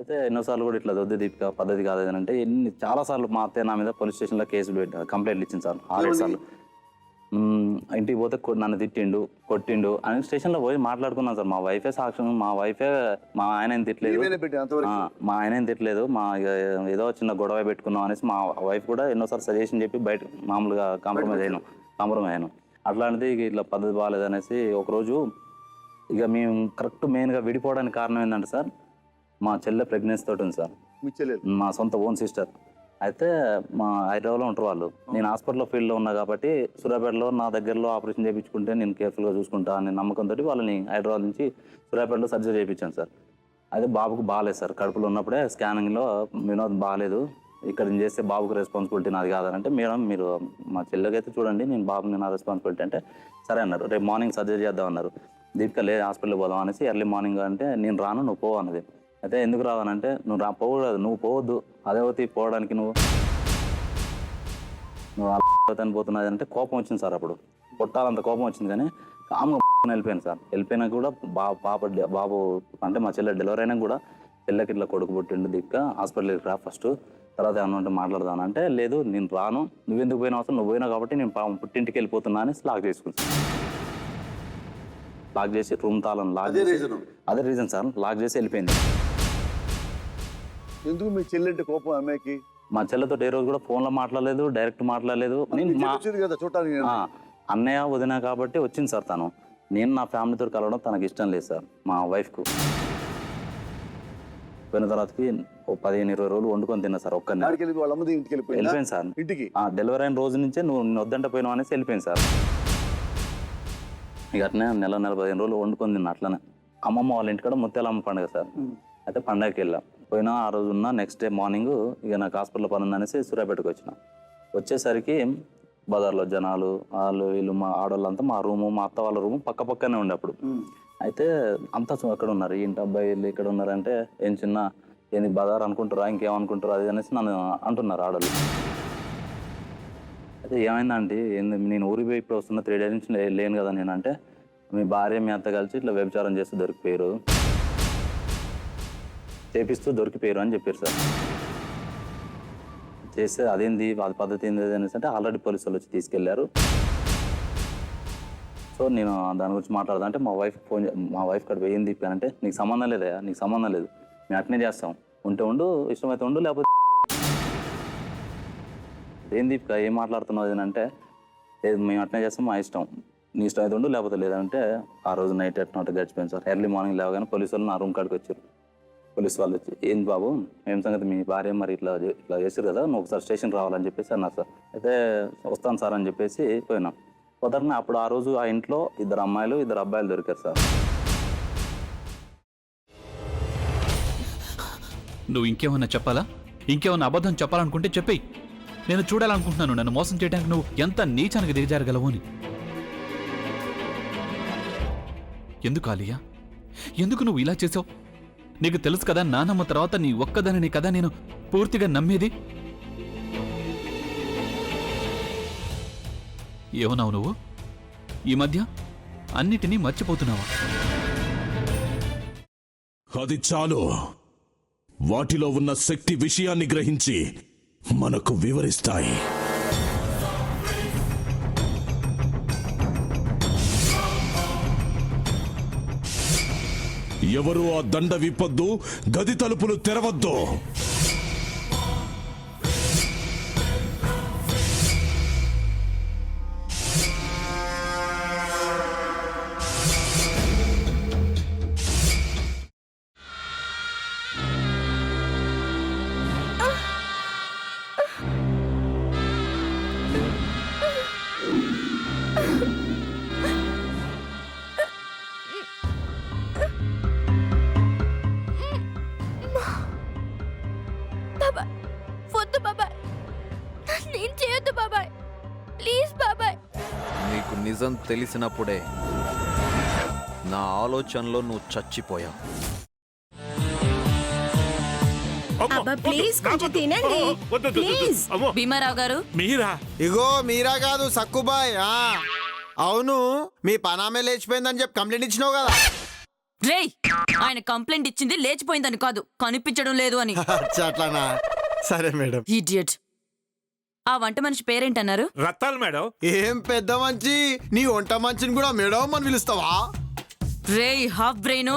అయితే ఎన్నోసార్లు కూడా ఇట్లా వద్దు దీపిక పద్ధతి కాదు అని అంటే చాలాసార్లు మా అత్తయ్య నా మీద పోలీస్ స్టేషన్లో కేసులు కంప్లైంట్లు ఇచ్చింది సార్ 6 సార్లు. ఇంటికి పోతే నన్ను తిట్టిండు కొట్టిండు అని స్టేషన్లో పోయి మాట్లాడుకున్నాను సార్. మా వైఫే సాక్ష్యం, మా వైఫే మా ఆయన ఏం తిట్టలేదు, మా ఆయన ఏం తిట్టలేదు, మా ఏదో చిన్న గొడవ పెట్టుకున్నాం అనేసి మా వైఫ్ కూడా ఎన్నోసార్లు సజెషన్ చెప్పి బయట మామూలుగా కాంప్రమైజ్ అయ్యాను. అట్లాంటిది ఇట్లా పద్ధతి బాగాలేదు అనేసి ఒకరోజు ఇక మేము కరెక్ట్ మెయిన్గా విడిపోవడానికి కారణం ఏంటంటే సార్, మా చెల్లె ప్రెగ్నెన్సీ తోటి ఉంది సార్. మా సొంత ఓన్ సిస్టర్. అయితే మా హైదరాబాద్లో ఉంటారు వాళ్ళు. నేను హాస్పిటల్లో ఫీల్డ్లో ఉన్నా కాబట్టి సూర్యాపేటలో నా దగ్గరలో ఆపరేషన్ చేయించుకుంటే నేను కేర్ఫుల్గా చూసుకుంటా అనే నమ్మకంతో వాళ్ళని హైదరాబాద్ నుంచి సూర్యాపేటలో సర్జరీ చేయించాను సార్. అయితే బాబుకు బాగాలేదు సార్. కడుపులో ఉన్నప్పుడే స్కానింగ్లో వినోద్ బాగాలేదు, ఇక్కడ నేను చేస్తే బాబుకు రెస్పాన్సిబిలిటీ నాది కాదనంటే, మేడం మీరు మా చెల్లెకైతే చూడండి, నేను బాబుని నా రెస్పాన్సిబిలిటీ అంటే సరే అన్నారు. రేపు మార్నింగ్ సర్జరీ చేద్దాం అన్నారు. దీపిక లేదు హాస్పిటల్కి పోదాం అనేసి ఎర్లీ మార్నింగ్ అంటే నేను రాను నువ్వు పోవు అన్నది. అయితే ఎందుకు రావాలంటే పోకూడదు, నువ్వు పోవద్దు, అదేవతి పోవడానికి నువ్వు అని పోతున్నది అంటే కోపం వచ్చింది సార్. అప్పుడు కొట్టాలంత కోపం వచ్చింది కానీ కామ్గా వెళ్ళిపోయాను సార్. వెళ్ళిపోయినా కూడా బాబు అంటే మా చెల్లె డెలివరీ అయినా కూడా చెల్లెకి ఇట్లా కొడుకు పుట్టిండు దీపిక హాస్పిటల్కి రా ఫస్ట్, తర్వాత ఏమన్నా ఉంటే మాట్లాడదాను అంటే లేదు నేను రాను, నువ్వెందుకు పోయినా అవసరం, నువ్వు పోయినావు కాబట్టి నేను పుట్టింటికి వెళ్ళిపోతున్నా అని లాక్ చేసుకుంటాను. లాక్ చేసి రూమ్ తాళం అదే రీజన్ సార్, లాక్ చేసి వెళ్ళిపోయింది. ఎందుకు మీ చెల్లెంటే కోపం అమ్మాయికి? మా చెల్లెతో ఏ రోజు కూడా ఫోన్లో మాట్లాడలేదు, డైరెక్ట్ మాట్లాడలేదు. అన్నయ్య వదినా కాబట్టి వచ్చింది సార్ తను. నేను నా ఫ్యామిలీతో కలవడం తనకి ఇష్టం లేదు సార్. మా వైఫ్కు పోయిన తర్వాతకి 15-20 రోజులు వండుకొని తిన్నా సార్. ఒక్కరిని వెళ్ళిపోయింది సార్. ఇంటికి డెలివరీ అయిన రోజు నుంచే నువ్వు వద్దంటే పోయినావు అనేసి వెళ్ళిపోయింది సార్. ఇక అట్నే నెల 15 రోజులు వండుకొని తిన్నా. అట్లనే అమ్మమ్మ వాళ్ళ ఇంటికాడ ముత్యాలమ్మ పండుగ సార్. అయితే పండగకి వెళ్ళాం. పోయినా ఆ రోజు ఉన్న నెక్స్ట్ డే మార్నింగ్ ఇక నాకు హాస్పిటల్లో పని ఉందనేసి సూర్యాపేటకు వచ్చిన. వచ్చేసరికి బజార్లో జనాలు వాళ్ళు వీళ్ళు మా ఆడవాళ్ళంతా మా రూము మా అత్త వాళ్ళ రూము పక్క పక్కనే ఉండే అప్పుడు. అయితే అంతా అక్కడ ఉన్నారు, ఏంటి అబ్బాయి వీళ్ళు ఇక్కడ ఉన్నారంటే ఏం చిన్న ఏంది బజార్ అనుకుంటారా ఇంకేమనుకుంటారా అది అనేసి నన్ను అంటున్నారు ఆడవాళ్ళు. అయితే ఏమైందంటే ఏంది నేను ఊరికి పోయి ఇప్పుడు వస్తున్న 3 days నుంచి లేను కదా నేను అంటే, మీ భార్య మీ అత్త కలిసి ఇట్లా వ్యభిచారం చేస్తూ దొరికిపోయారు, చేపిస్తూ దొరికిపోయారు అని చెప్పారు సార్. చేస్తే అదేంది అది పద్ధతి ఏంది అనేసి అంటే ఆల్రెడీ పోలీసు వాళ్ళు వచ్చి తీసుకెళ్లారు. సో నేను దాని గురించి మాట్లాడదా అంటే మా వైఫ్ కాడ పోయింది తిప్పానంటే నీకు సంబంధం లేదా, నీకు సంబంధం లేదు, మేము అట్నే చేస్తాం, ఉంటే ఉండు ఇష్టమైతే ఉండు లేకపోతే ఏం దీపిక ఏం మాట్లాడుతున్నావు అంటే లేదు మేము అట్నే చేస్తాం మా ఇష్టం, నీ ఇష్టం అయితే ఉండు లేకపోతే లేదంటే ఆ రోజు నైట్ ఎట్లా గడిచిపోయింది సార్. ఎర్లీ మార్నింగ్ లేవగానే పోలీసు వాళ్ళు నా రూమ్ కాడికి వచ్చారు. పోలీసు వాళ్ళు వచ్చి ఏంది బాబు ఏం సంగతి మీ భార్య మరి ఇట్లా చేశారు కదా, నువ్వు ఒకసారి స్టేషన్ రావాలని చెప్పేసి అన్నారు సార్. అయితే వస్తాను సార్ అని చెప్పేసి పోయినాం. కుదరని అప్పుడు ఆ రోజు ఆ ఇంట్లో 2 అమ్మాయిలు 2 అబ్బాయిలు దొరికారు సార్. నువ్వు ఇంకేమన్నా చెప్పాలా, ఇంకేమన్నా అబద్ధం చెప్పాలనుకుంటే చెప్పేయి. నేను చూడాలనుకుంటున్నాను నన్ను మోసం చేయడానికి నువ్వు ఎంత నీచానికి దిగజారగలవు అని. ఎందుకు ఆలియా, ఎందుకు నువ్వు ఇలా చేసావు? నీకు తెలుసు కదా నానమ్మ తర్వాత నీ ఒక్కదానిని కదా నేను పూర్తిగా నమ్మేది. ఏమన్నావు నువ్వు? ఈ మధ్య అన్నిటినీ మర్చిపోతున్నావా? అది చాలు. వాటిలో ఉన్న శక్తి విషయాన్ని గ్రహించి మనకు వివరిస్తాయి. ఎవరు ఆ దండ విప్పొద్దు, గది తలుపులు తెరవద్దు. నీకు నిజం తెలిసినప్పుడే నా ఆలోచనలో నువ్వు చచ్చిపోయావు. భీమారావు గారు మీరా? ఇగో మీరా కాదు సక్కుబాయ్. అవును మీ పనామే లేచిపోయిందని చెప్పి కంప్లైంట్ ఇచ్చినావు కదా. రేయ్, ఆయన కంప్లైంట్ ఇచ్చింది లేచిపోయిందని కాదు, కనిపించడం లేదు అని. అట్లానా? సరే మేడం. ఇడియట్. ఆ వంట మనిషి పేరేంటన్నారు? రత్తాలు మేడం. ఏం పెద్ద మంచి, నీ వంట మంచిని కూడా మేడం అని పిలుస్తావా? రేయ్ హాఫ్ బ్రెయిన్,